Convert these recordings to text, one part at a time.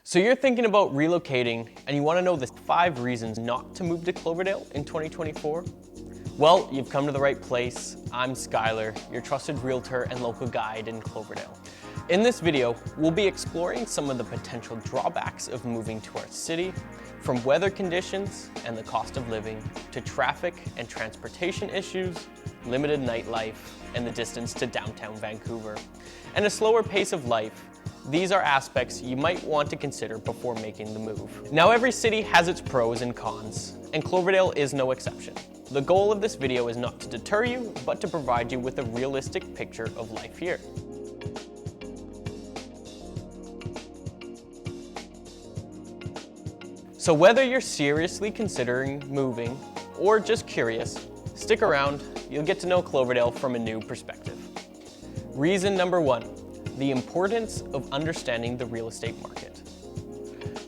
So you're thinking about relocating and you want to know the 5 reasons not to move to Cloverdale in 2024? Well, you've come to the right place. I'm Skyler, your trusted realtor and local guide in Cloverdale. In this video, we'll be exploring some of the potential drawbacks of moving to our city, from weather conditions and the cost of living, to traffic and transportation issues, limited nightlife, and the distance to downtown Vancouver, and a slower pace of life. These are aspects you might want to consider before making the move. Now, every city has its pros and cons, and Cloverdale is no exception. The goal of this video is not to deter you, but to provide you with a realistic picture of life here. So whether you're seriously considering moving or just curious, stick around. You'll get to know Cloverdale from a new perspective. Reason number 1. The importance of understanding the real estate market.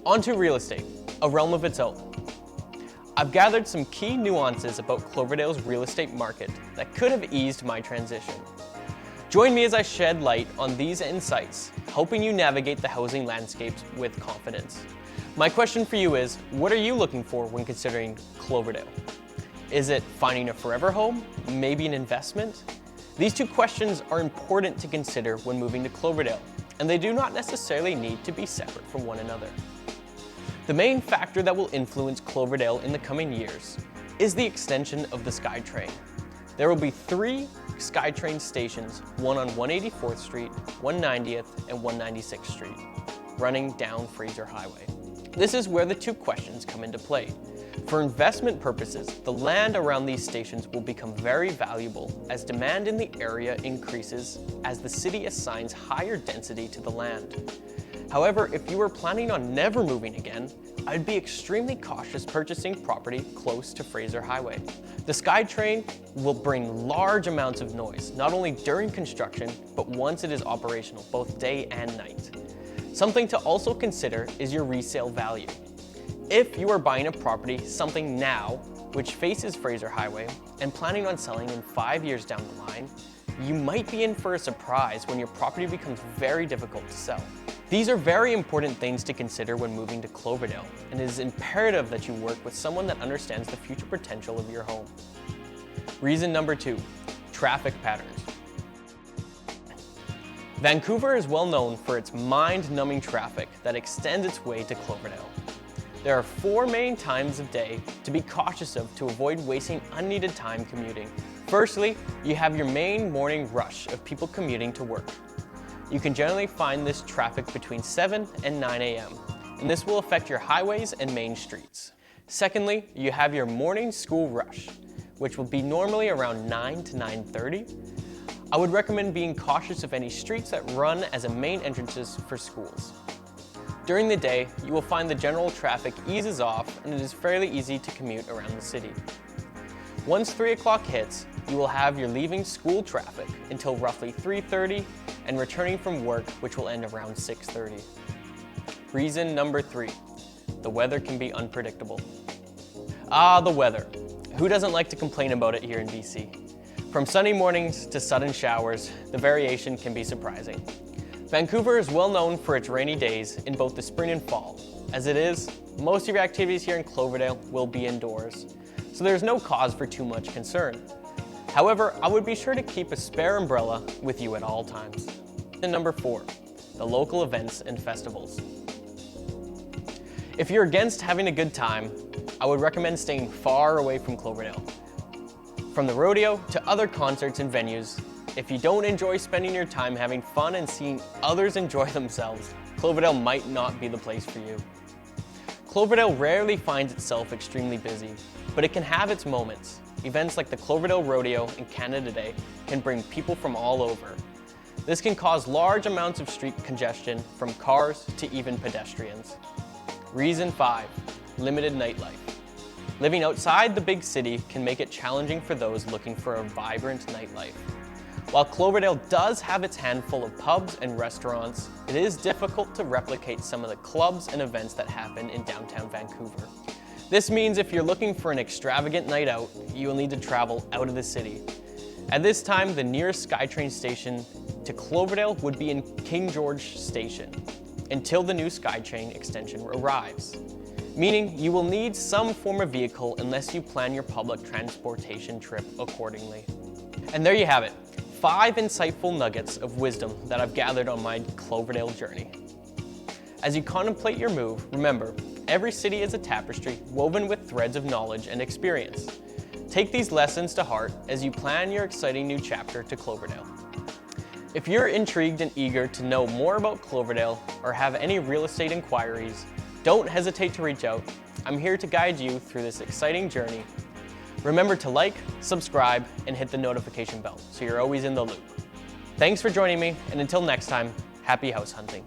Onto real estate, a realm of its own. I've gathered some key nuances about Cloverdale's real estate market that could have eased my transition. Join me as I shed light on these insights, helping you navigate the housing landscapes with confidence. My question for you is, what are you looking for when considering Cloverdale? Is it finding a forever home? Maybe an investment? These 2 questions are important to consider when moving to Cloverdale, and they do not necessarily need to be separate from one another. The main factor that will influence Cloverdale in the coming years is the extension of the SkyTrain. There will be 3 SkyTrain stations, one on 184th Street, 190th, and 196th Street, running down Fraser Highway. This is where the 2 questions come into play. For investment purposes, the land around these stations will become very valuable as demand in the area increases as the city assigns higher density to the land. However, if you were planning on never moving again, I'd be extremely cautious purchasing property close to Fraser Highway. The SkyTrain will bring large amounts of noise, not only during construction, but once it is operational, both day and night. Something to also consider is your resale value. If you are buying a property, something now, which faces Fraser Highway, and planning on selling in 5 years down the line, you might be in for a surprise when your property becomes very difficult to sell. These are very important things to consider when moving to Cloverdale, and it is imperative that you work with someone that understands the future potential of your home. Reason number 2, traffic patterns. Vancouver is well known for its mind-numbing traffic that extends its way to Cloverdale. There are 4 main times of day to be cautious of to avoid wasting unneeded time commuting. Firstly, you have your main morning rush of people commuting to work. You can generally find this traffic between 7 and 9 a.m., and this will affect your highways and main streets. Secondly, you have your morning school rush, which will be normally around 9 to 9:30. I would recommend being cautious of any streets that run as a main entrances for schools. During the day, you will find the general traffic eases off and it is fairly easy to commute around the city. Once 3 o'clock hits, you will have your leaving school traffic until roughly 3:30 and returning from work, which will end around 6:30. Reason number 3, the weather can be unpredictable. The weather. Who doesn't like to complain about it here in BC? From sunny mornings to sudden showers, the variation can be surprising. Vancouver is well known for its rainy days in both the spring and fall. As it is, most of your activities here in Cloverdale will be indoors, so there's no cause for too much concern. However, I would be sure to keep a spare umbrella with you at all times. And number 4, the local events and festivals. If you're against having a good time, I would recommend staying far away from Cloverdale. From the rodeo to other concerts and venues, if you don't enjoy spending your time having fun and seeing others enjoy themselves, Cloverdale might not be the place for you. Cloverdale rarely finds itself extremely busy, but it can have its moments. Events like the Cloverdale Rodeo and Canada Day can bring people from all over. This can cause large amounts of street congestion from cars to even pedestrians. Reason 5, limited nightlife. Living outside the big city can make it challenging for those looking for a vibrant nightlife. While Cloverdale does have its handful of pubs and restaurants, it is difficult to replicate some of the clubs and events that happen in downtown Vancouver. This means if you're looking for an extravagant night out, you will need to travel out of the city. At this time, the nearest SkyTrain station to Cloverdale would be in King George Station. until the new SkyTrain extension arrives, meaning you will need some form of vehicle unless you plan your public transportation trip accordingly. And there you have it, 5 insightful nuggets of wisdom that I've gathered on my Cloverdale journey. As you contemplate your move, remember, every city is a tapestry woven with threads of knowledge and experience. Take these lessons to heart as you plan your exciting new chapter to Cloverdale. If you're intrigued and eager to know more about Cloverdale or have any real estate inquiries, don't hesitate to reach out. I'm here to guide you through this exciting journey. Remember to like, subscribe, and hit the notification bell so you're always in the loop. Thanks for joining me, and until next time, happy house hunting.